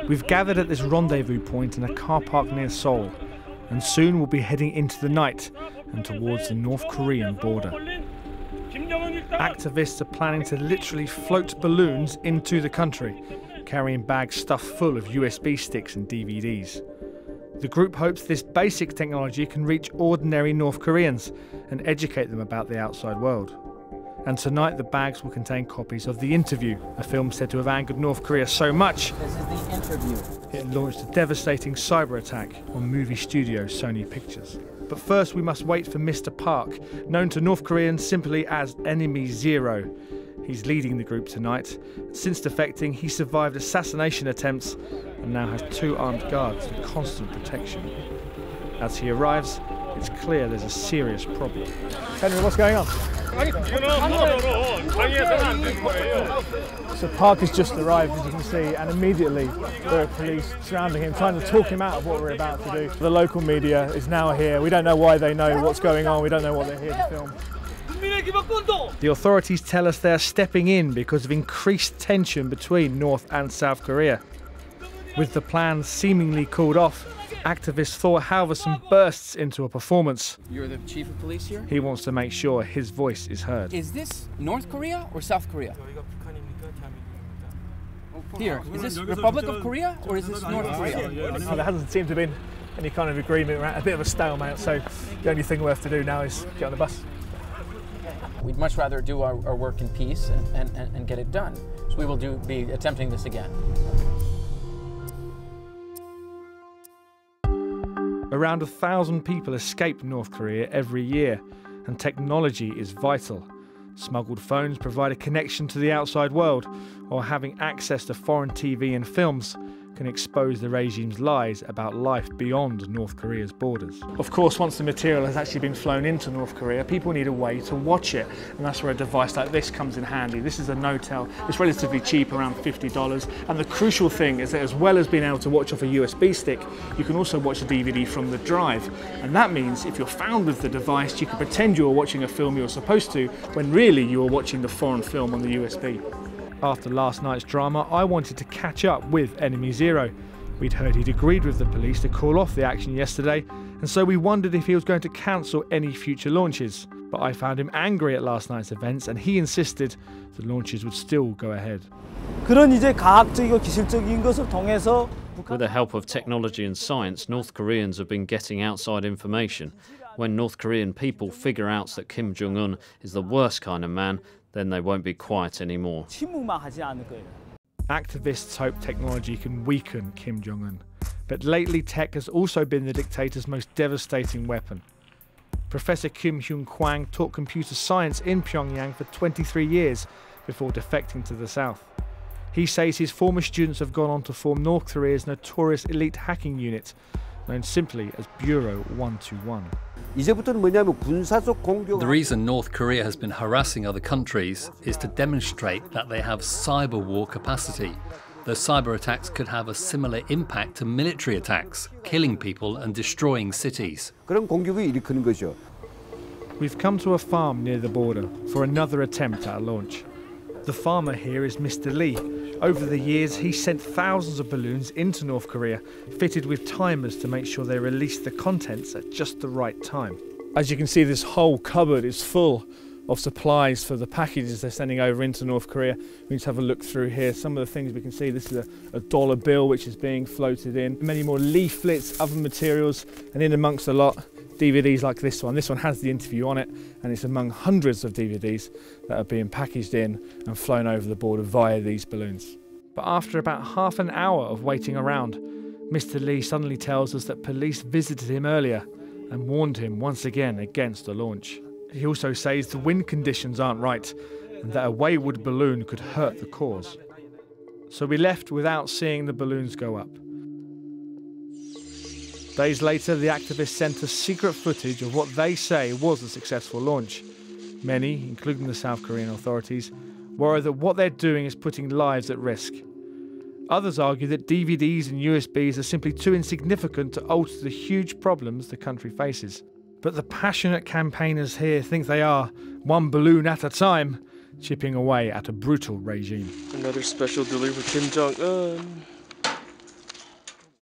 We've gathered at this rendezvous point in a car park near Seoul, and soon we'll be heading into the night and towards the North Korean border. Activists are planning to literally float balloons into the country, carrying bags stuffed full of USB sticks and DVDs. The group hopes this basic technology can reach ordinary North Koreans and educate them about the outside world. And tonight the bags will contain copies of The Interview, a film said to have angered North Korea so much This is The Interview. it launched a devastating cyber attack on movie studio Sony Pictures. But first we must wait for Mr. Park, known to North Koreans simply as Enemy Zero. He's leading the group tonight. Since defecting, he survived assassination attempts and now has 2 armed guards for constant protection. As he arrives, it's clear there's a serious problem. Henry, what's going on? So Park has just arrived, as you can see, and immediately there are police surrounding him, trying to talk him out of what we're about to do. The local media is now here. We don't know why they know what's going on. We don't know what they're here to film. The authorities tell us they're stepping in because of increased tension between North and South Korea. With the plans seemingly called off, activist Thor Halverson bursts into a performance. You're the chief of police here? He wants to make sure his voice is heard. Is this North Korea or South Korea? Here, is this Republic of Korea or is this North Korea? Oh, there hasn't seemed to have been any kind of agreement. We're at a bit of a stalemate, so the only thing left to do now is get on the bus. We'd much rather do our work in peace and get it done. So we will be attempting this again. Around 1,000 people escape North Korea every year, and technology is vital. Smuggled phones provide a connection to the outside world, while having access to foreign TV and films can expose the regime's lies about life beyond North Korea's borders. Of course, once the material has actually been flown into North Korea, people need a way to watch it, and that's where a device like this comes in handy. This is a Notel. It's relatively cheap, around $50, and the crucial thing is that as well as being able to watch off a USB stick, you can also watch the DVD from the drive, and that means if you're found with the device, you can pretend you're watching a film you're supposed to, when really you were watching the foreign film on the USB. After last night's drama, I wanted to catch up with Enemy Zero. We'd heard he'd agreed with the police to call off the action yesterday, and so we wondered if he was going to cancel any future launches. But I found him angry at last night's events, and he insisted the launches would still go ahead. 그런 이제 과학적이고 기술적인 것을 통해서 With the help of technology and science, North Koreans have been getting outside information. When North Korean people figure out that Kim Jong-un is the worst kind of man, then they won't be quiet anymore. Activists hope technology can weaken Kim Jong-un, but lately tech has also been the dictator's most devastating weapon. Professor Kim Heung-Kwang taught computer science in Pyongyang for 23 years before defecting to the south. He says his former students have gone on to form North Korea's notorious elite hacking unit, known simply as Bureau 121. The reason North Korea has been harassing other countries is to demonstrate that they have cyber war capacity. Those cyber attacks could have a similar impact to military attacks, killing people and destroying cities. We've come to a farm near the border for another attempt at a launch. The farmer here is Mr. Lee. Over the years, he sent thousands of balloons into North Korea, fitted with timers to make sure they release the contents at just the right time. As you can see, this whole cupboard is full of supplies for the packages they're sending over into North Korea. We just have a look through here. Some of the things we can see, this is a dollar bill which is being floated in. Many more leaflets, other materials, and in amongst a lot, DVDs like this one. This one has The Interview on it, and it's among hundreds of DVDs that are being packaged in and flown over the border via these balloons. But after about half an hour of waiting around, Mr. Lee suddenly tells us that police visited him earlier and warned him once again against the launch. He also says the wind conditions aren't right and that a wayward balloon could hurt the cause. So we left without seeing the balloons go up. Days later, the activists sent us secret footage of what they say was a successful launch. Many, including the South Korean authorities, worry that what they're doing is putting lives at risk. Others argue that DVDs and USBs are simply too insignificant to alter the huge problems the country faces. But the passionate campaigners here think they are, one balloon at a time, chipping away at a brutal regime. Another special delivery for Kim Jong-un.